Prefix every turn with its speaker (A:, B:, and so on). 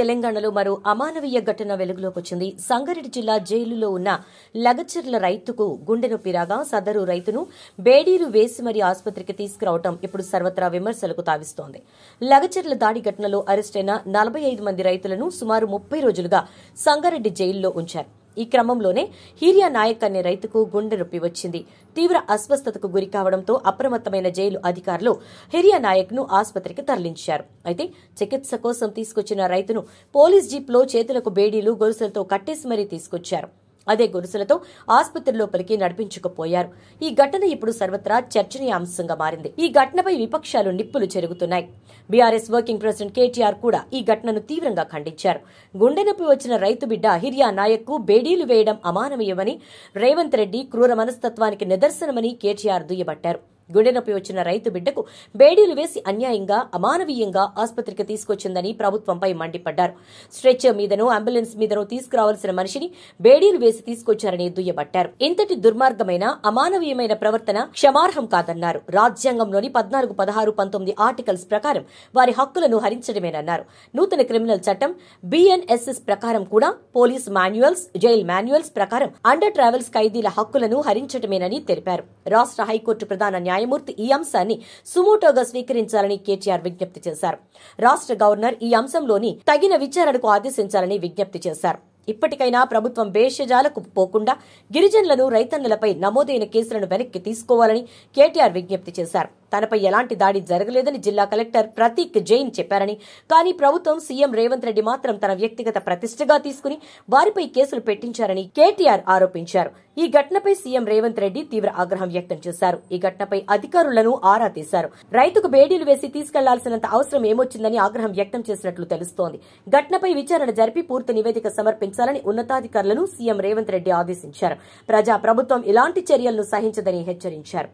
A: తెలంగాణలో మరో అమానవీయ ఘటన వెలుగులోకి వచ్చింది. సంగారెడ్డి జిల్లా జైలులో ఉన్న లగచర్ల రైతుకు గుండె నొప్పి రాగా సదరు రైతును బేడీలు వేసి మరీ ఆసుపత్రికి తీసుకురావడం ఇప్పుడు సర్వత్రా విమర్శలకు తావిస్తోంది. లగచర్ల దాడి ఘటనలో అరెస్టైన 45 మంది రైతులను సుమారు 30 రోజులుగా సంగారెడ్డి జైలులో ఉంచారు. ఈ క్రమంలోనే హిరియా నాయక్ అనే రైతుకు గుండె నొప్పి వచ్చింది. తీవ్ర అస్వస్థతకు గురి కావడంతో అప్రమత్తమైన జైలు అధికారులు హిరియా నాయక్ ను ఆసుపత్రికి తరలించారు. అయితే చికిత్స కోసం తీసుకొచ్చిన రైతును పోలీస్ జీప్లో చేతులకు బేడీలు గొలుసులతో కట్టేసి మరీ తీసుకొచ్చారు. అదే గొలుసులతో ఆసుపత్రి లోపలికి నడిపించుకుపోయారు. ఈ ఘటన ఇప్పుడు సర్వత్రా చర్చనీయాంశంగా మారింది. ఈ ఘటనపై విపక్షాలు నిప్పులు చెరుగుతున్నాయి. బీఆర్ఎస్ వర్కింగ్ ప్రెసిడెంట్ కేటీఆర్ కూడా ఈ ఘటనను తీవ్రంగా ఖండించారు. గుండె నొప్పి వచ్చిన రైతు బిడ్డ హిరియా నాయక్ కు బేడీలు వేయడం అమానవీయమని, రేవంత్ రెడ్డి క్రూర మనస్తత్వానికి నిదర్శనమని కేటీఆర్ దుయ్యబట్టారు. గుండె నొప్పి వచ్చిన రైతు బిడ్డకు బేడీలు వేసి అన్యాయంగా, అమానవీయంగా ఆసుపత్రికి తీసుకొచ్చిందని ప్రభుత్వంపై మండిపడ్డారు. స్ట్రెచర్ మీదనో అంబులెన్స్ మీదనో తీసుకురావాల్సిన మనిషిని బేడీలు వేసి తీసుకొచ్చారని దుయ్యబట్టారు. ఇంతటి దుర్మార్గమైన, అమానవీయమైన ప్రవర్తన క్షమార్హం కాదన్నారు. రాజ్యాంగంలోని 14, 16, 19 ఆర్టికల్స్ ప్రకారం వారి హక్కులను హరించడమేనన్నారు. నూతన క్రిమినల్ చట్టం BNSS ప్రకారం కూడా పోలీస్ మాన్యువల్స్, జైల్ మాన్యువల్స్ ప్రకారం అండర్ ట్రావెల్స్ ఖైదీల హక్కులను హరించడమేనని తెలిపారు. రాష్ట్ర హైకోర్టు ప్రధాన న్యాయమూర్తి ఈ అంశాన్ని సుమోటోగా స్వీకరించాలని కేటీఆర్ విజ్ఞప్తి చేశారు. రాష్ట్ర గవర్నర్ ఈ అంశంలోని తగిన విచారణకు ఆదేశించాలని విజ్ఞప్తి చేశారు. ఇప్పటికైనా ప్రభుత్వం భేషజాలకు పోకుండా గిరిజనులను, రైతన్నలపై నమోదైన కేసులను వెనక్కి తీసుకోవాలని కేటీఆర్ విజ్ఞప్తి చేశారు. తనపై ఎలాంటి దాడి జరగలేదని జిల్లా కలెక్టర్ ప్రతీక్ జైన్ చెప్పారని, కానీ ప్రభుత్వం సీఎం రేవంత్ రెడ్డి మాత్రం తన వ్యక్తిగత ప్రతిష్టగా తీసుకుని వారిపై కేసులు పెట్టించారని కేటీఆర్ ఆరోపించారు. ఈ ఘటనపై సీఎం రేవంత్ రెడ్డి తీవ్ర ఆగ్రహం వ్యక్తం చేశారు. ఈ ఘటనపై అధికారులను ఆరా తీశారు. రైతుకు బేడీలు వేసి తీసుకెళ్లాల్సినంత అవసరం ఏమొచ్చిందని ఆగ్రహం వ్యక్తం చేసినట్లు తెలుస్తోంది. ఘటనపై విచారణ జరిపి పూర్తి నివేదిక సమర్పించాలని ఉన్నతాధికారులను సీఎం రేవంత్ రెడ్డి ఆదేశించారు. ప్రభుత్వం ఇలాంటి చర్యలను సహించదని హెచ్చరించారు.